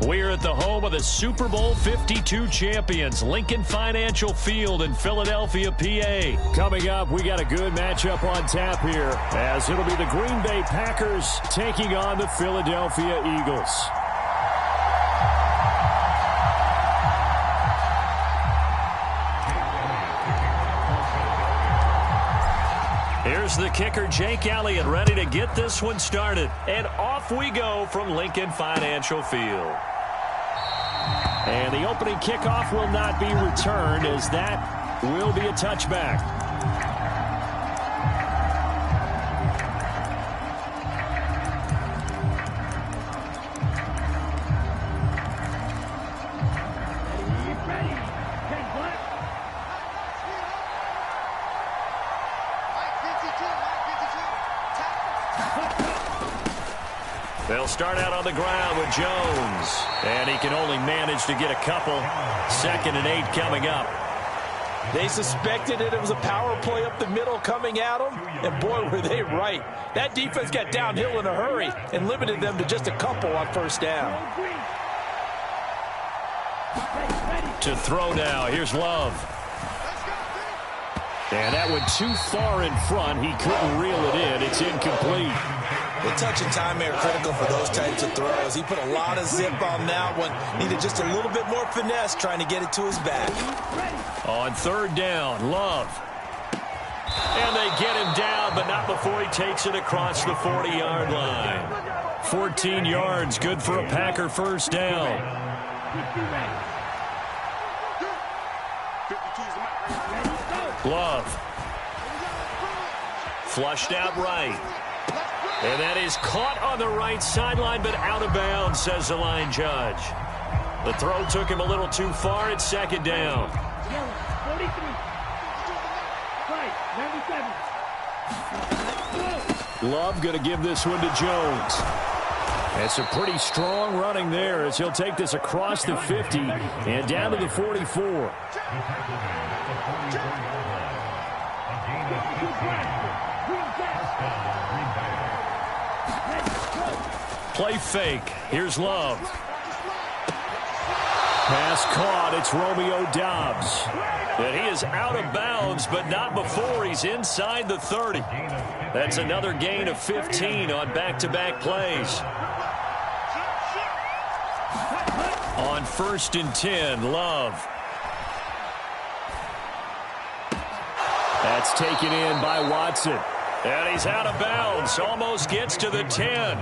We're at the home of the Super Bowl 52 champions, Lincoln Financial Field in Philadelphia, PA. Coming up, we got a good matchup on tap here, as it'll be the Green Bay Packers taking on the Philadelphia Eagles. Here's the kicker, Jake Elliott, ready to get this one started. And off we go from Lincoln Financial Field. And the opening kickoff will not be returned, as that will be a touchback. They'll start out on the ground with Jones. And he can only manage to get a couple. 2nd and 8 coming up. They suspected it was a power play up the middle coming at them. And boy, were they right. That defense got downhill in a hurry and limited them to just a couple on first down. To throw now. Here's Love. And that went too far in front. He couldn't reel it in. It's incomplete. The touch and timing are critical for those types of throws. He put a lot of zip on that one. Needed just a little bit more finesse trying to get it to his back. On 3rd down, Love. And they get him down, but not before he takes it across the 40-yard line. 14 yards, good for a Packer first down. Love. Flushed out right. And that is caught on the right sideline, but out of bounds, says the line judge. The throw took him a little too far. It's 2nd down. Love going to give this one to Jones. That's a pretty strong running there, as he'll take this across the 50 and down to the 44. Play fake. Here's Love. Pass caught. It's Romeo Doubs. And he is out of bounds, but not before he's inside the 30. That's another gain of 15 on back-to-back plays. On 1st and 10, Love. That's taken in by Watson. And he's out of bounds. Almost gets to the 10.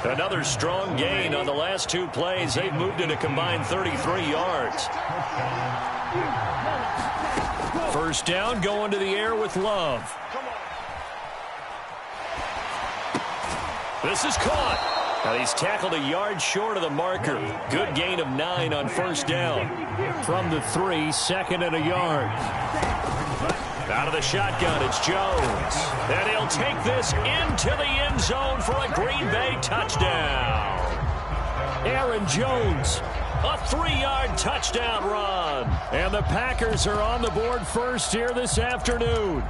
Another strong gain on the last 2 plays. They've moved it a combined 33 yards. First down, going to the air with Love. This is caught. And he's tackled a yard short of the marker. Good gain of 9 on first down. From the 3, 2nd and a yard. Out of the shotgun, it's Jones. And he'll take this into the end zone for a Green Bay touchdown. Aaron Jones, a 3-yard touchdown run. And the Packers are on the board first here this afternoon.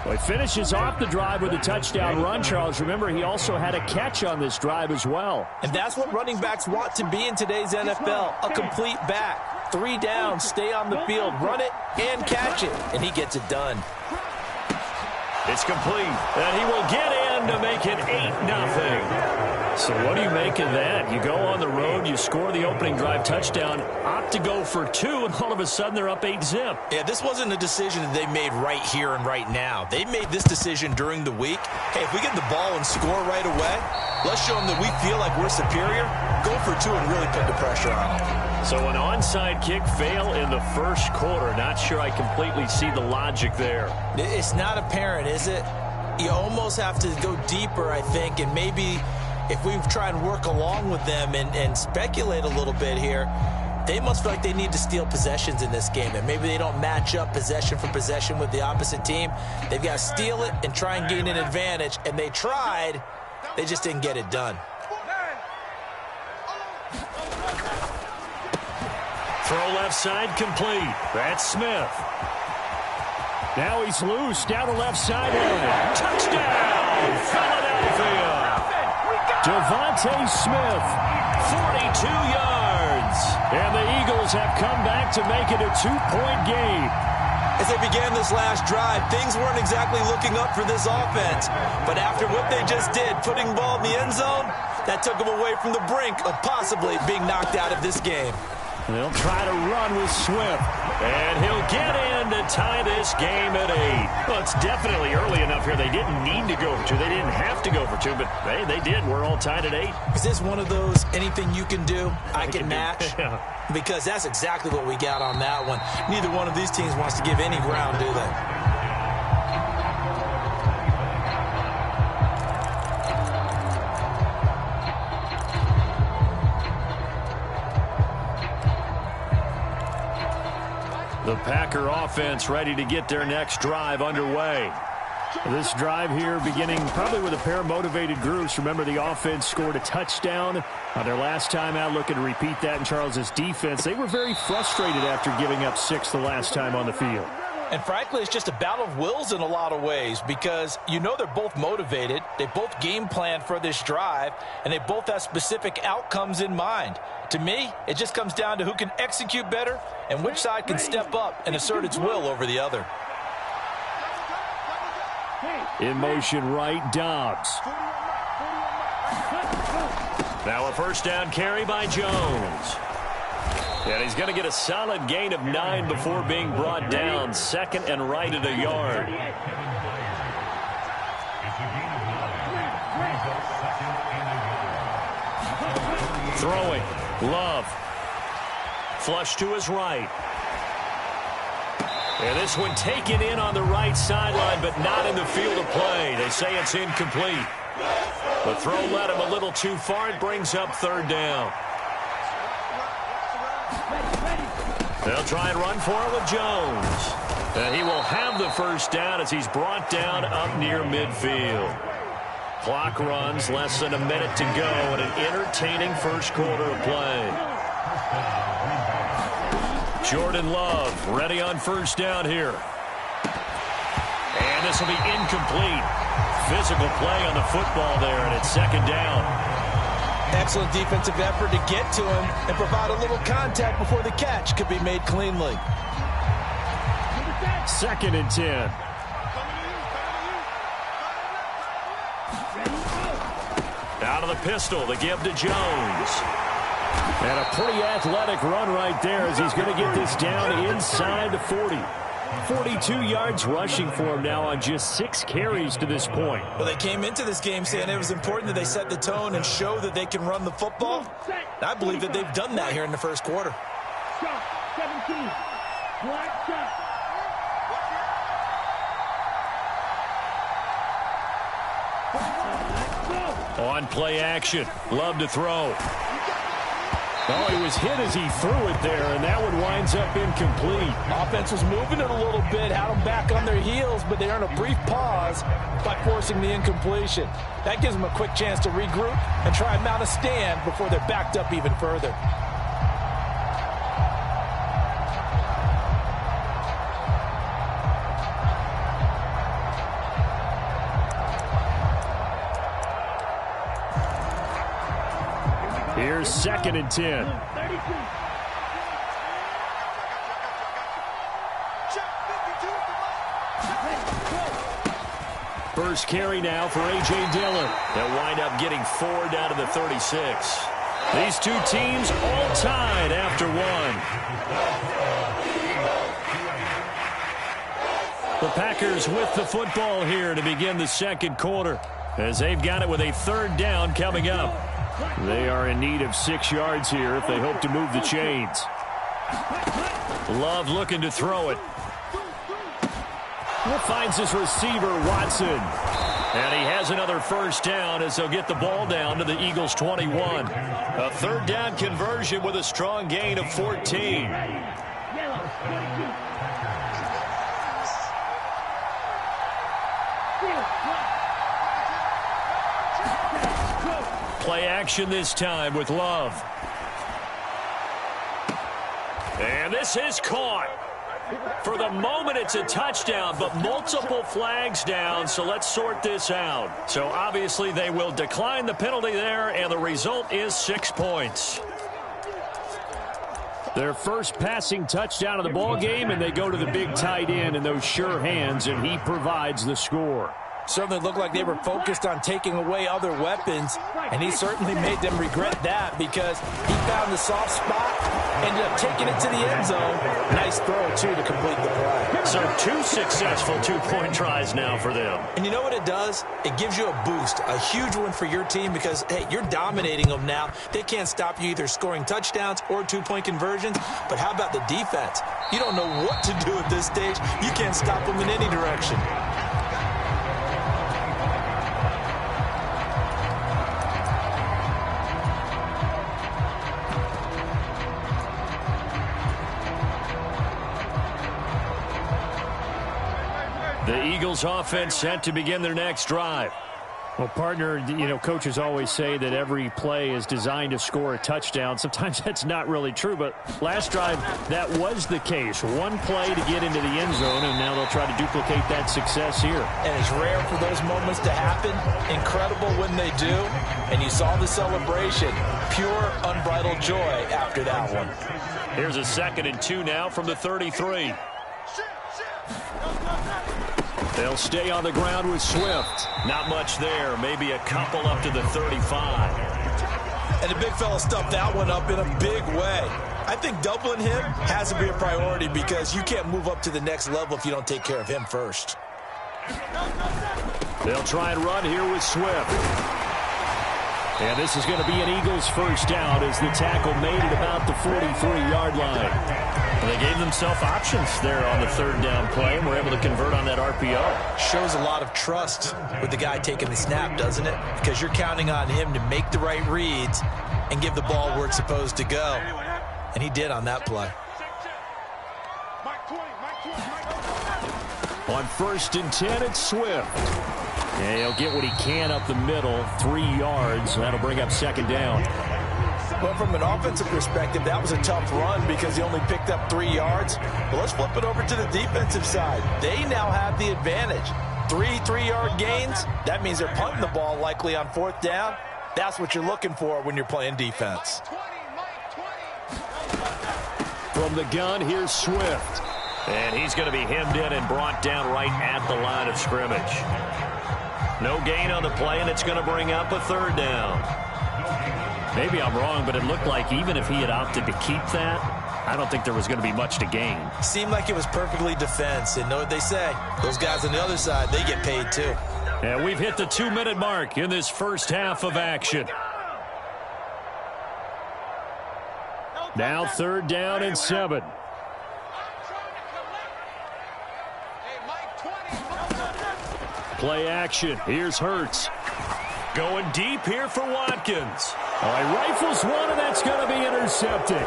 Well, he finishes off the drive with a touchdown run, Charles. Remember, he also had a catch on this drive as well. And that's what running backs want to be in today's NFL, a complete back. 3 down, stay on the field, run it, and catch it. And he gets it done. It's complete, and he will get in to make it 8-0. So what do you make of that? You go on the road, you score the opening drive touchdown, opt to go for 2, and all of a sudden they're up 8-zip. Yeah, this wasn't a decision that they made right here and right now. They made this decision during the week. Hey, if we get the ball and score right away, let's show them that we feel like we're superior. Go for 2 and really put the pressure on them. So an onside kick fail in the first quarter. Not sure I completely see the logic there. It's not apparent, is it? You almost have to go deeper, I think, and maybe if we try and work along with them and speculate a little bit here, they must feel like they need to steal possessions in this game, and maybe they don't match up possession for possession with the opposite team. They've got to steal it and try and gain an advantage, and they tried. They just didn't get it done. Throw left side complete. That's Smith. Now he's loose down the left sideline. Touchdown, Philadelphia. Devontae Smith, 42 yards. And the Eagles have come back to make it a 2-point game. As they began this last drive, things weren't exactly looking up for this offense. But after what they just did, putting the ball in the end zone, that took them away from the brink of possibly being knocked out of this game. They'll try to run with Swift. And he'll get in to tie this game at 8. Well, it's definitely early enough here. They didn't need to go for 2. They didn't have to go for 2, but hey, they did. We're all tied at 8. Is this one of those anything you can do, I can match? Yeah. Because that's exactly what we got on that one. Neither one of these teams wants to give any ground, do they? The Packer offense ready to get their next drive underway. This drive here beginning probably with a pair of motivated groups. Remember, the offense scored a touchdown on their last time out. Looking to repeat that in Charles's defense. They were very frustrated after giving up 6 the last time on the field. And frankly, it's just a battle of wills in a lot of ways because you know they're both motivated. They both game planned for this drive, and they both have specific outcomes in mind. To me, it just comes down to who can execute better and which side can step up and assert its will over the other. In motion right, Dobbs. Now a first down carry by Jones. And he's going to get a solid gain of 9 before being brought down. 2nd and right at a yard. Throwing. Love. Flush to his right. And this one taken in on the right sideline, but not in the field of play. They say it's incomplete. The throw led him a little too far. It brings up 3rd down. They'll try and run for it with Jones. And he will have the first down as he's brought down up near midfield. Clock runs, less than a minute to go in an entertaining first quarter of play. Jordan Love ready on first down here. And this will be incomplete. Physical play on the football there, and it's 2nd down. Excellent defensive effort to get to him and provide a little contact before the catch could be made cleanly. 2nd and 10. Out of the pistol, the give to Jones. And a pretty athletic run right there as he's going to get this down inside the 40. 42 yards rushing for him now on just 6 carries to this point. Well, they came into this game saying it was important that they set the tone and show that they can run the football. I believe that they've done that here in the first quarter. On play action, Love to throw. Oh, he was hit as he threw it there, and that one winds up incomplete. Offense was moving it a little bit, had them back on their heels, but they earned a brief pause by forcing the incompletion. That gives them a quick chance to regroup and try and mount a stand before they're backed up even further. Here's 2nd and 10. First carry now for A.J. Dillon. They'll wind up getting 4 down to the 36. These two teams all tied after 1. The Packers with the football here to begin the second quarter as they've got it with a 3rd down coming up. They are in need of 6 yards here if they hope to move the chains. Love looking to throw it. Finds his receiver, Watson. And he has another first down as they'll get the ball down to the Eagles' 21. A 3rd down conversion with a strong gain of 14. Play action this time with Love. And this is caught. For the moment, it's a touchdown, but multiple flags down, so let's sort this out. So obviously they will decline the penalty there, and the result is 6 points. Their first passing touchdown of the ball game, and they go to the big tight end in those sure hands, and he provides the score. Certainly looked like they were focused on taking away other weapons, and he certainly made them regret that because he found the soft spot, ended up taking it to the end zone. Nice throw, too, to complete the play. So 2 successful two-point tries now for them. And you know what it does? It gives you a boost, a huge one for your team because, hey, you're dominating them now. They can't stop you either scoring touchdowns or two-point conversions. But how about the defense? You don't know what to do at this stage. You can't stop them in any direction. The Eagles offense set to begin their next drive. Well, partner, you know, coaches always say that every play is designed to score a touchdown. Sometimes that's not really true, but last drive, that was the case. One play to get into the end zone, and now they'll try to duplicate that success here. And it's rare for those moments to happen. Incredible when they do. And you saw the celebration. Pure, unbridled joy after that one. Here's a 2nd and 2 now from the 33. They'll stay on the ground with Swift. Not much there. Maybe a couple up to the 35. And the big fella stuffed that one up in a big way. I think doubling him has to be a priority because you can't move up to the next level if you don't take care of him first. They'll try and run here with Swift. And this is going to be an Eagles first down as the tackle made it about the 43-yard line. They gave themselves options there on the 3rd down play and were able to convert on that RPO. Shows a lot of trust with the guy taking the snap, doesn't it? Because you're counting on him to make the right reads and give the ball where it's supposed to go. And he did on that play. On 1st and 10, it's Swift. And he'll get what he can up the middle, 3 yards. That'll bring up 2nd down. Well, from an offensive perspective, that was a tough run because he only picked up 3 yards. But let's flip it over to the defensive side. They now have the advantage. 3 3-yard gains. That means they're punting the ball likely on 4th down. That's what you're looking for when you're playing defense. From the gun, here's Swift. And he's going to be hemmed in and brought down right at the line of scrimmage. No gain on the play, and it's going to bring up a 3rd down. Maybe I'm wrong, but it looked like even if he had opted to keep that, I don't think there was going to be much to gain. Seemed like it was perfectly defense. And know what they say? Those guys on the other side, they get paid too. And we've hit the 2-minute mark in this first half of action. Now 3rd down and 7. Play action. Here's Hurts. Going deep here for Watkins. All right, rifles one, and that's going to be intercepted.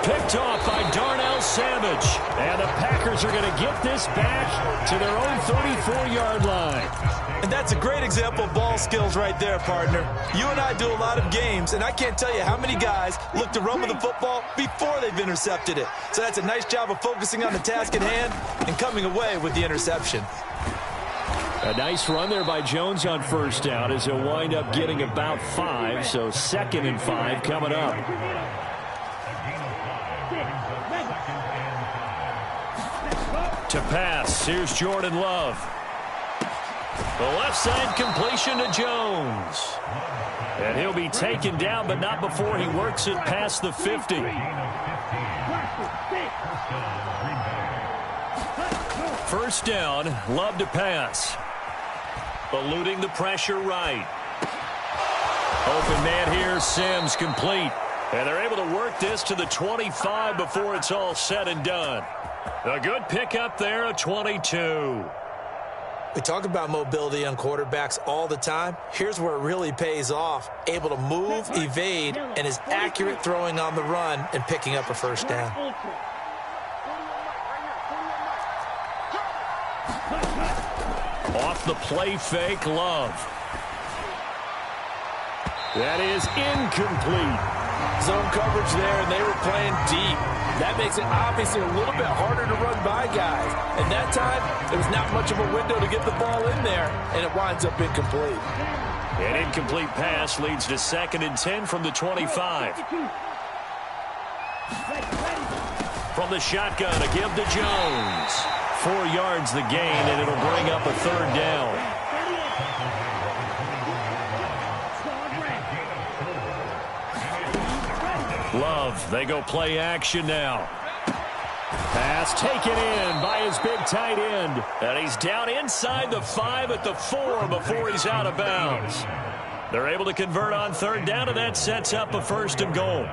Picked off by Darnell Savage. And the Packers are going to get this back to their own 34-yard line. And that's a great example of ball skills right there, partner. You and I do a lot of games, and I can't tell you how many guys look to run with the football before they've intercepted it. So that's a nice job of focusing on the task at hand and coming away with the interception. A nice run there by Jones on 1st down as he'll wind up getting about 5. So 2nd and 5 coming up. To pass, here's Jordan Love. The left side completion to Jones. And he'll be taken down, but not before he works it past the 50. First down, Love to pass. Eluding the pressure right. Open man here, Sims complete. And they're able to work this to the 25 before it's all said and done. A good pickup there, a 22. We talk about mobility on quarterbacks all the time. Here's where it really pays off. Able to move, evade, and is accurate throwing on the run and picking up a first down. Off the play fake, Love. That is incomplete. Zone coverage there, and they were playing deep. That makes it obviously a little bit harder to run by guys. And that time, there was not much of a window to get the ball in there, and it winds up incomplete. An incomplete pass leads to 2nd and 10 from the 25. From the shotgun, a give to Jones. 4 yards the gain, and it'll bring up a 3rd down. Love, they go play action now. Pass taken in by his big tight end. And he's down inside the 5 at the 4 before he's out of bounds. They're able to convert on 3rd down, and that sets up a 1st and goal.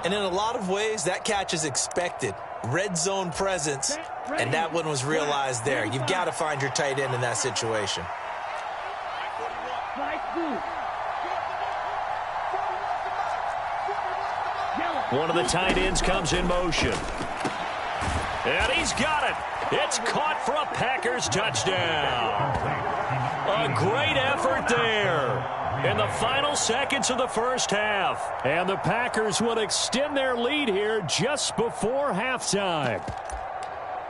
And in a lot of ways, that catch is expected. Red zone presence, and that one was realized there. You've got to find your tight end in that situation. One of the tight ends comes in motion. And he's got it. It's caught for a Packers touchdown. A great effort there in the final seconds of the first half. And the Packers will extend their lead here just before halftime.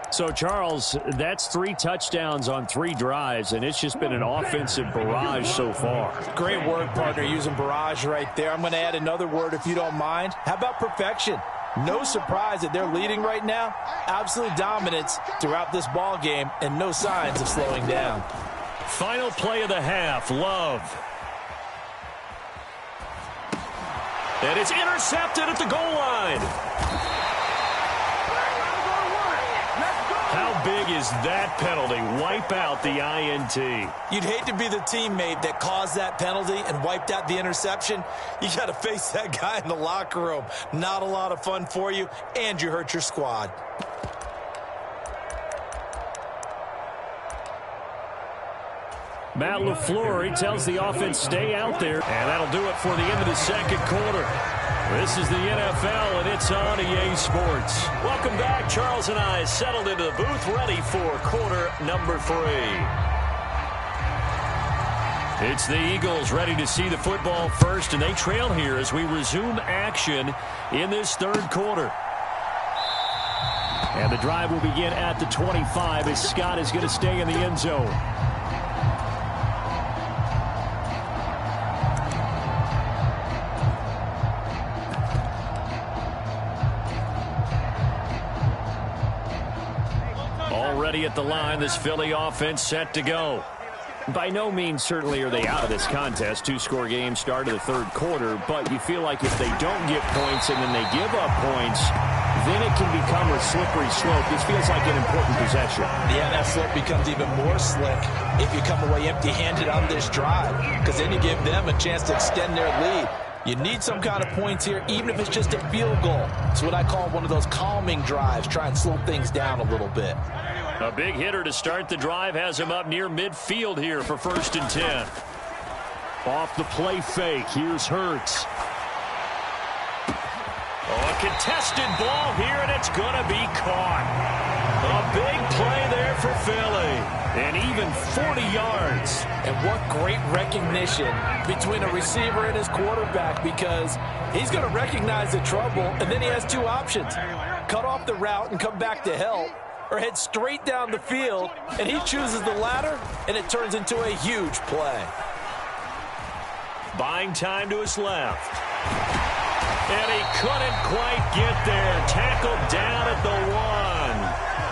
So, Charles, that's 3 touchdowns on 3 drives, and it's just been an offensive barrage so far. Great word, partner, using barrage right there. I'm going to add another word if you don't mind. How about perfection? No surprise that they're leading right now. Absolute dominance throughout this ball game, and no signs of slowing down. Final play of the half, Love. And it's intercepted at the goal line. How big is that penalty? Wipe out the INT. You'd hate to be the teammate that caused that penalty and wiped out the interception. You got to face that guy in the locker room. Not a lot of fun for you, and you hurt your squad. Matt LaFleur, he tells the offense stay out there. And that'll do it for the end of the 2nd quarter. This is the NFL, and it's on EA Sports. Welcome back. Charles and I settled into the booth, ready for quarter number 3. It's the Eagles ready to see the football first, and they trail here as we resume action in this 3rd quarter. And the drive will begin at the 25 as Scott is going to stay in the end zone. Already at the line, this Philly offense set to go. By no means certainly are they out of this contest. 2-score game start of the 3rd quarter, but you feel like if they don't get points and then they give up points, then it can become a slippery slope. This feels like an important possession. Yeah, that slope becomes even more slick if you come away empty-handed on this drive, because then you give them a chance to extend their lead. You need some kind of points here, even if it's just a field goal. It's what I call one of those calming drives. Try and slow things down a little bit. A big hitter to start the drive has him up near midfield here for 1st and 10. Off the play fake, here's Hurts. Oh, a contested ball here, and it's going to be caught. A big play there for Philly. And even 40 yards. And what great recognition between a receiver and his quarterback, because he's going to recognize the trouble, and then he has 2 options. Cut off the route and come back to help, or head straight down the field, and he chooses the latter, and it turns into a huge play. Buying time to his left. And he couldn't quite get there. Tackled down at the 1.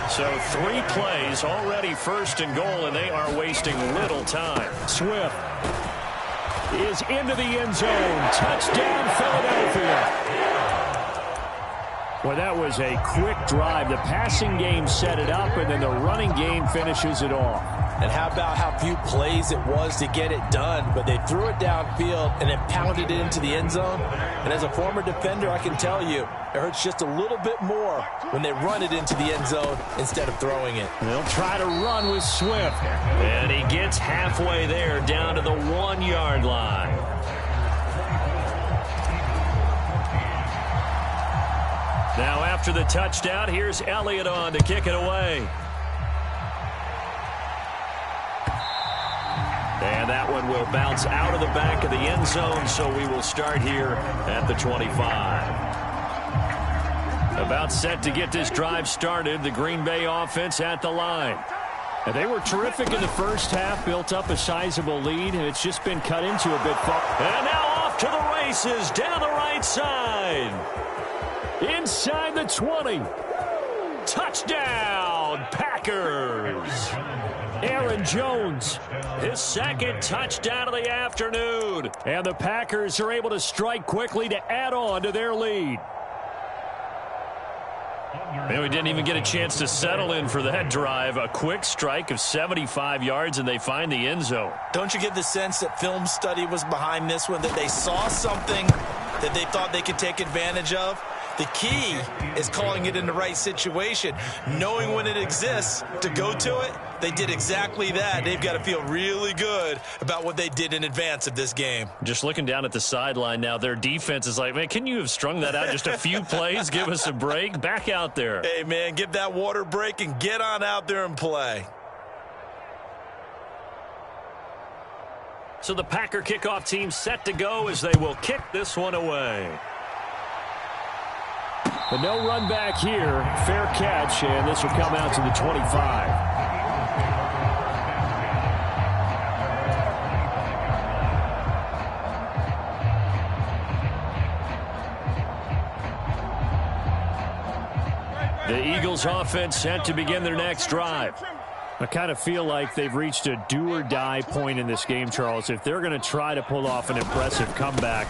So 3 plays, already 1st and goal, and they are wasting little time. Swift is into the end zone. Touchdown, Philadelphia. Well, that was a quick drive. The passing game set it up, and then the running game finishes it off. And how about how few plays it was to get it done, but they threw it downfield and then pounded it into the end zone. And as a former defender, I can tell you, it hurts just a little bit more when they run it into the end zone instead of throwing it. They'll try to run with Swift. And he gets halfway there, down to the 1-yard line. Now after the touchdown, here's Elliott on to kick it away. And that one one will bounce out of the back of the end zone, so we will start here at the 25. About set to get this drive started, the Green Bay offense at the line. And they were terrific in the first half, built up a sizable lead, and it's just been cut into a bit. And now off to the races down the right side. Inside the 20. Touchdown, Packers. Aaron Jones, his second touchdown of the afternoon. And the Packers are able to strike quickly to add on to their lead. Man, we didn't even get a chance to settle in for that drive. A quick strike of 75 yards, and they find the end zone. Don't you get the sense that film study was behind this one, that they saw something that they thought they could take advantage of? The key is calling it in the right situation, knowing when it exists to go to it. They did exactly that. They've got to feel really good about what they did in advance of this game. Just looking down at the sideline now, their defense is like, man, can you have strung that out just a few plays? Give us a break. Back out there. Hey, man, give that water break and get on out there and play. So the Packer kickoff team set to go as they will kick this one away. But no run back here. Fair catch, and this will come out to the 25. The Eagles offense set to begin their next drive. I kind of feel like they've reached a do-or-die point in this game, Charles. If they're going to try to pull off an impressive comeback,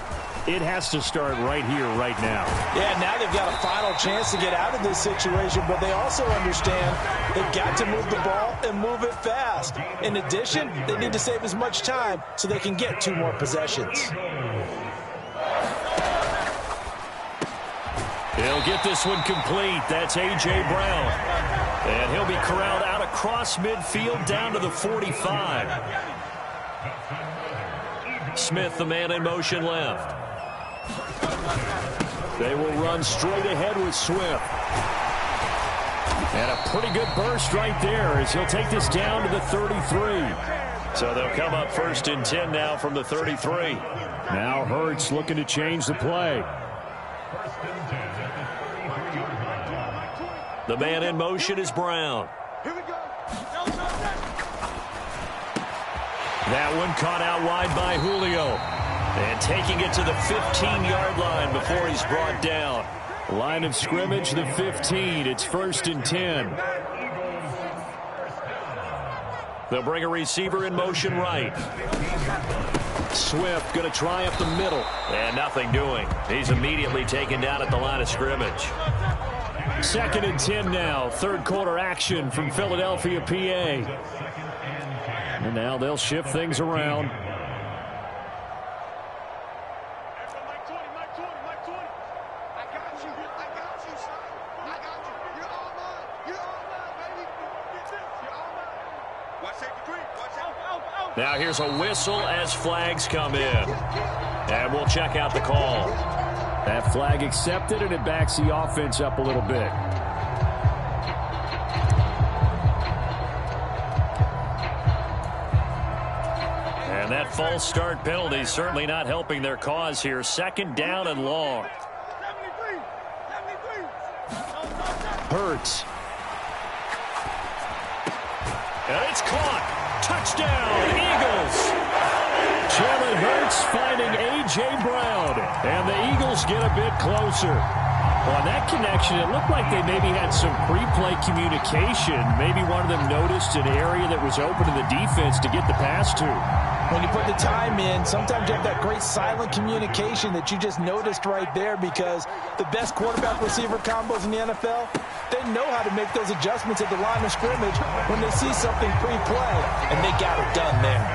it has to start right here, right now. Yeah, now they've got a final chance to get out of this situation, but they also understand they've got to move the ball and move it fast. In addition, they need to save as much time so they can get 2 more possessions. He'll get this one complete. That's A.J. Brown. And he'll be corralled out across midfield down to the 45. Smith, the man in motion left. They will run straight ahead with Swift. And a pretty good burst right there as he'll take this down to the 33. So they'll come up 1st and 10 now from the 33. Now Hurts looking to change the play. The man in motion is Brown. That one caught out wide by Julio. And taking it to the 15-yard line before he's brought down. Line of scrimmage, the 15. It's 1st and 10. They'll bring a receiver in motion right. Swift going to try up the middle. And nothing doing. He's immediately taken down at the line of scrimmage. 2nd and 10 now. 3rd quarter action from Philadelphia, PA. And now they'll shift things around. Now here's a whistle as flags come in. And we'll check out the call. That flag accepted, and it backs the offense up a little bit. And that false start penalty certainly not helping their cause here. 2nd down and long. Hurts. And it's caught. Touchdown, Eagles. Jalen Hurts finding A.J. Brown. And the Eagles get a bit closer. On that connection, it looked like they maybe had some pre-play communication. Maybe one of them noticed an area that was open to the defense to get the pass to. When you put the time in, sometimes you have that great silent communication that you just noticed right there, because the best quarterback-receiver combos in the NFL, they know how to make those adjustments at the line of scrimmage when they see something pre-play, and they got it done there.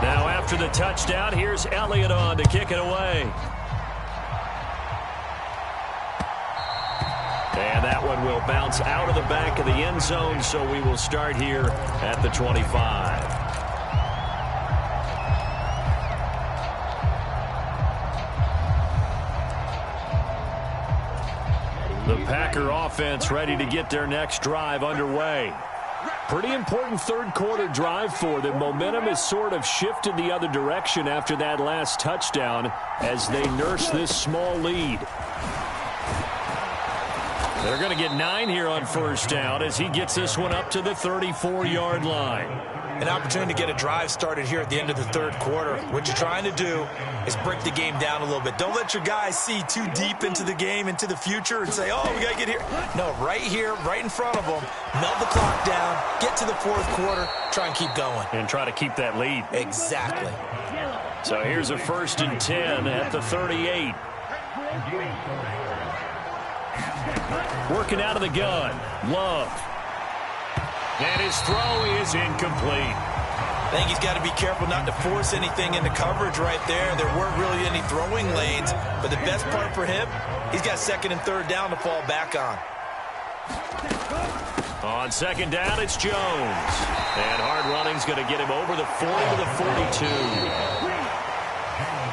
Now after the touchdown, here's Elliott on to kick it away. And that one will bounce out of the back of the end zone, so we will start here at the 25. The Packer offense ready to get their next drive underway. Pretty important third quarter drive for them. Momentum has sort of shifted the other direction after that last touchdown as they nurse this small lead. They're going to get 9 here on first down as he gets this one up to the 34-yard line. An opportunity to get a drive started here at the end of the third quarter. What you're trying to do is break the game down a little bit. Don't let your guys see too deep into the game, into the future, and say, oh, we got to get here. No, right here, right in front of them, melt the clock down, get to the fourth quarter, try and keep going. And try to keep that lead. Exactly. So here's a 1st and 10 at the 38. Working out of the gun, Love. And his throw is incomplete. I think he's got to be careful not to force anything into coverage right there. There weren't really any throwing lanes, but the best part for him, he's got 2nd and 3rd down to fall back on. On 2nd down, it's Jones. And hard running's going to get him over the 40 to the 42.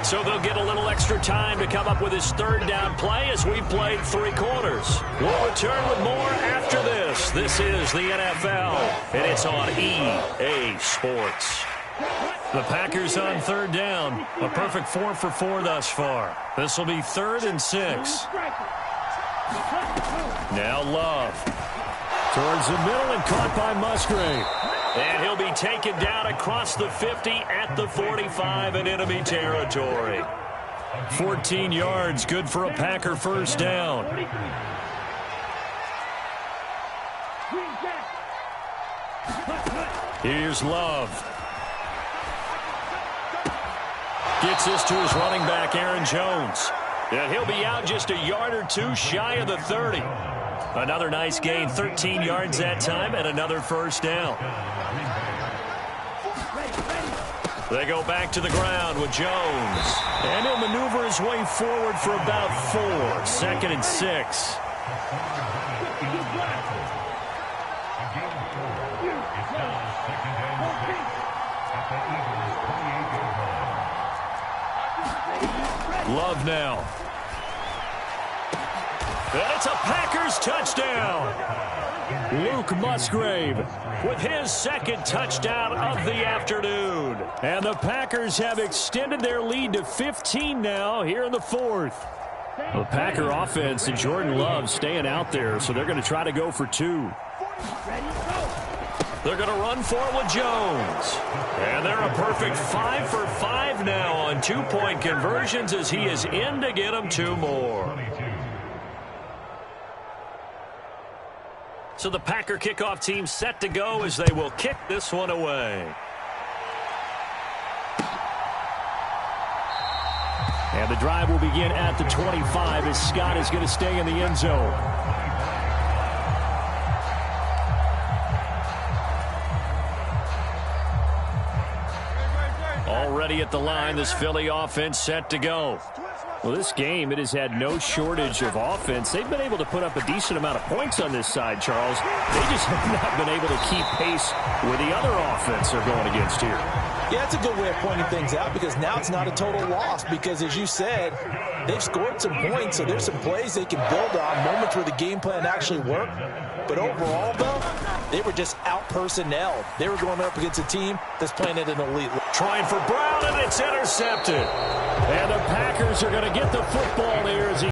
So they'll get a little extra time to come up with his 3rd down play as we played 3 quarters. We'll return with more after this. This is the NFL, and it's on EA Sports. The Packers on 3rd down. A perfect 4 for 4 thus far. This will be 3rd and 6. Now Love. Towards the middle and caught by Musgrave. And he'll be taken down across the 50 at the 45 in enemy territory. 14 yards, good for a Packer 1st down. Here's Love. Gets this to his running back, Aaron Jones. And he'll be out just a yard or 2 shy of the 30. Another nice gain, 13 yards that time, and another 1st down. They go back to the ground with Jones. And he'll maneuver his way forward for about 4. 2nd and 6. Love now. And it's a Packers touchdown. Luke Musgrave with his 2nd touchdown of the afternoon. And the Packers have extended their lead to 15 now here in the 4th. The Packer offense and Jordan Love staying out there, so they're going to try to go for 2. They're going to run for it with Jones. And they're a perfect 5 for 5 now on 2-point conversions as he is in to get them 2 more. So the Packer kickoff team set to go as they will kick this one away. And the drive will begin at the 25 as Scott is going to stay in the end zone. Already at the line, this Philly offense set to go. Well, this game, it has had no shortage of offense. They've been able to put up a decent amount of points on this side, Charles. They just have not been able to keep pace with the other offense they're going against here. Yeah, that's a good way of pointing things out because now it's not a total loss because, as you said, they've scored some points, so there's some plays they can build on, moments where the game plan actually worked. But overall, though, they were just out-personnel. They were going up against a team that's playing at an elite level. Trying for Brown, and it's intercepted. And the Packers are going to get the football here as he